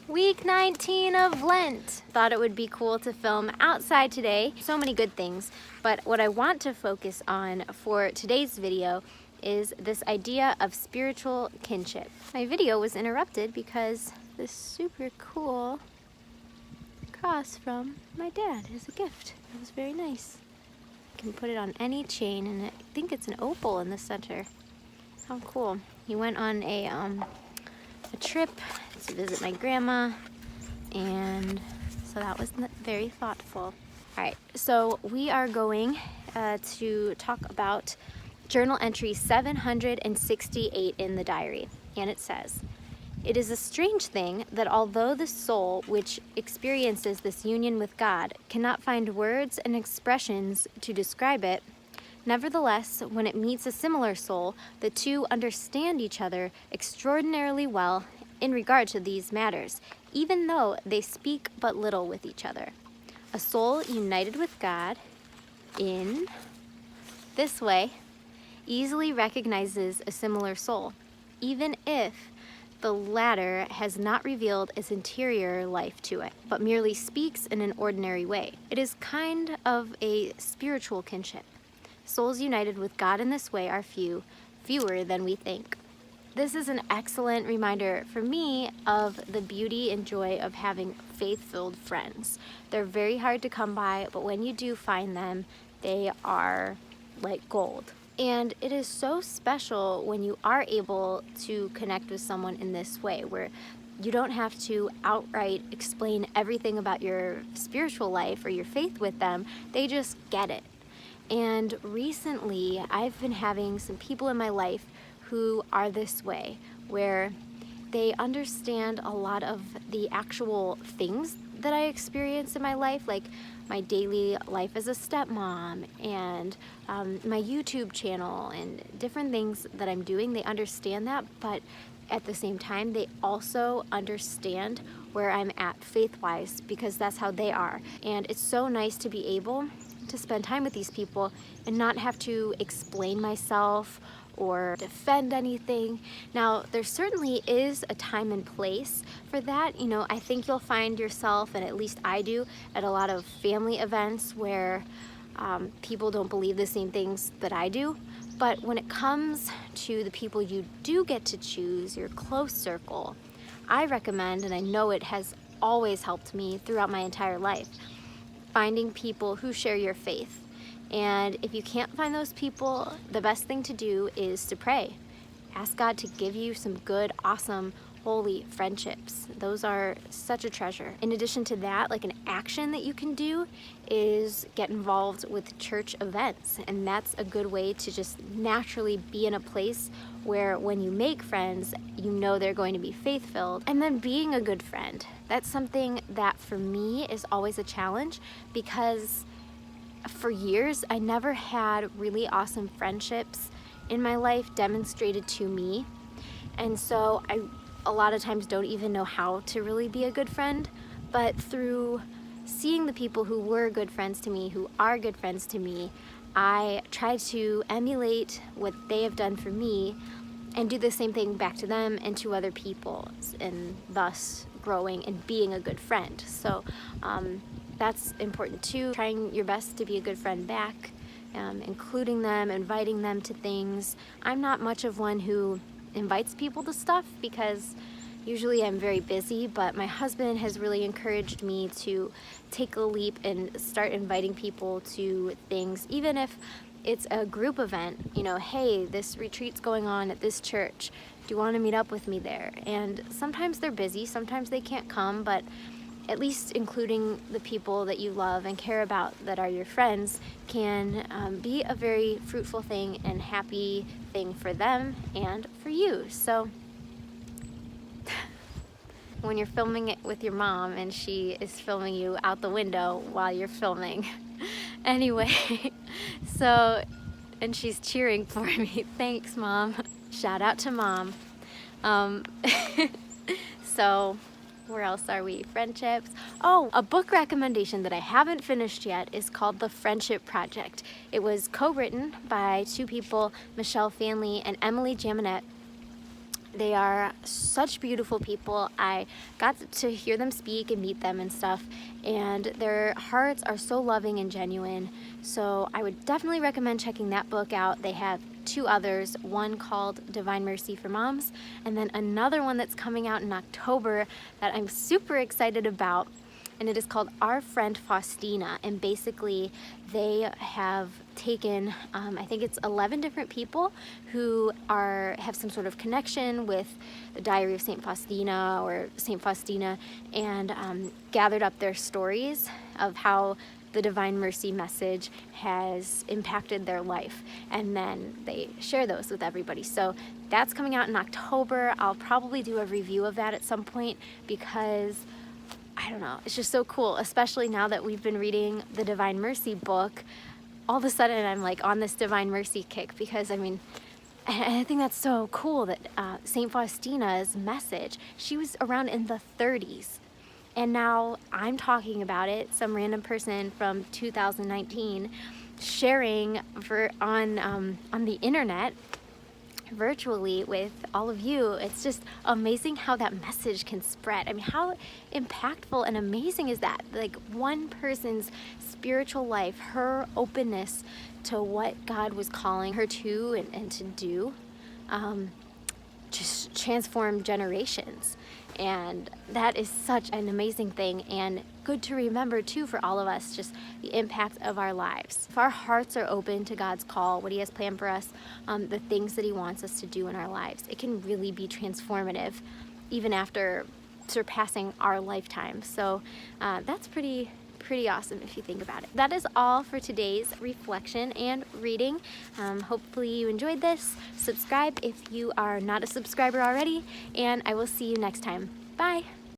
Week 19 of Lent. Thought it would be cool to film outside today. So many good things, but what I want to focus on for today's video is this idea of spiritual kinship. My video was interrupted because this super cool cross from my dad is a gift. It was very nice. You can put it on any chain, and I think it's an opal in the center. How cool. He went on a trip to visit my grandma, and so that was very thoughtful. All right, so we are going to talk about journal entry 768 in the diary, and it says, "It is a strange thing that although the soul which experiences this union with God cannot find words and expressions to describe it, nevertheless, when it meets a similar soul, the two understand each other extraordinarily well in regard to these matters, even though they speak but little with each other. A soul united with God in this way easily recognizes a similar soul, even if the latter has not revealed its interior life to it, but merely speaks in an ordinary way. It is kind of a spiritual kinship. Souls united with God in this way are fewer than we think." This is an excellent reminder for me of the beauty and joy of having faith-filled friends. They're very hard to come by, but when you do find them, they are like gold. And it is so special when you are able to connect with someone in this way, where you don't have to outright explain everything about your spiritual life or your faith with them. They just get it. And recently, I've been having some people in my life who are this way, where they understand a lot of the actual things that I experience in my life, like my daily life as a stepmom and my YouTube channel and different things that I'm doing. They understand that, but at the same time, they also understand where I'm at faith-wise, because that's how they are. And it's so nice to be able to spend time with these people and not have to explain myself or defend anything. Now, there certainly is a time and place for that. You know, I think you'll find yourself, and at least I do, at a lot of family events where people don't believe the same things that I do. But when it comes to the people you do get to choose, your close circle, I recommend, and I know it has always helped me throughout my entire life, finding people who share your faith. And if you can't find those people, the best thing to do is to pray. Ask God to give you some good, awesome, holy friendships. Those are such a treasure. In addition to that, like an action that you can do is get involved with church events. And that's a good way to just naturally be in a place where when you make friends, you know they're going to be faith-filled. And then being a good friend. That's something that for me is always a challenge, because for years, I never had really awesome friendships in my life demonstrated to me. And so I a lot of times don't even know how to really be a good friend. But through seeing the people who were good friends to me, who are good friends to me, I try to emulate what they have done for me and do the same thing back to them and to other people, and thus growing and being a good friend. So that's important too, trying your best to be a good friend back, including them, inviting them to things. I'm not much of one who invites people to stuff because usually I'm very busy, but my husband has really encouraged me to take a leap and start inviting people to things, even if it's a group event. You know, hey, this retreat's going on at this church. Do you want to meet up with me there? And sometimes they're busy, sometimes they can't come, but at least including the people that you love and care about that are your friends can be a very fruitful thing and happy thing for them and for you. So when you're filming it with your mom and she is filming you out the window while you're filming. Anyway, so, and she's cheering for me. Thanks, Mom. Shout out to Mom. So where else are we? Friendships. Oh, a book recommendation that I haven't finished yet is called The Friendship Project. It was co-written by two people, Michelle Fanley and Emily Jaminet. They are such beautiful people. I got to hear them speak and meet them and stuff, and their hearts are so loving and genuine. So I would definitely recommend checking that book out. They have 2 others, one called Divine Mercy for Moms, and then another one that's coming out in October that I'm super excited about. And it is called Our Friend Faustina, and basically they have taken, I think it's 11 different people who have some sort of connection with the Diary of St. Faustina or St. Faustina, and gathered up their stories of how the Divine Mercy message has impacted their life, and then they share those with everybody. So that's coming out in October. I'll probably do a review of that at some point, because I don't know, it's just so cool, especially now that we've been reading the Divine Mercy book. All of a sudden I'm like on this Divine Mercy kick, because I mean, I think that's so cool that St. Faustina's message, she was around in the 30s, and now I'm talking about it, some random person from 2019 sharing on the internet virtually with all of you. It's just amazing how that message can spread. I mean, how impactful and amazing is that? Like, one person's spiritual life, her openness to what God was calling her to and to do, just transformed generations. And that is such an amazing thing, and good to remember too for all of us, just the impact of our lives. If our hearts are open to God's call, what He has planned for us, the things that He wants us to do in our lives, it can really be transformative even after surpassing our lifetime. So that's pretty awesome if you think about it. That is all for today's reflection and reading. Hopefully you enjoyed this. Subscribe if you are not a subscriber already, and I will see you next time. Bye.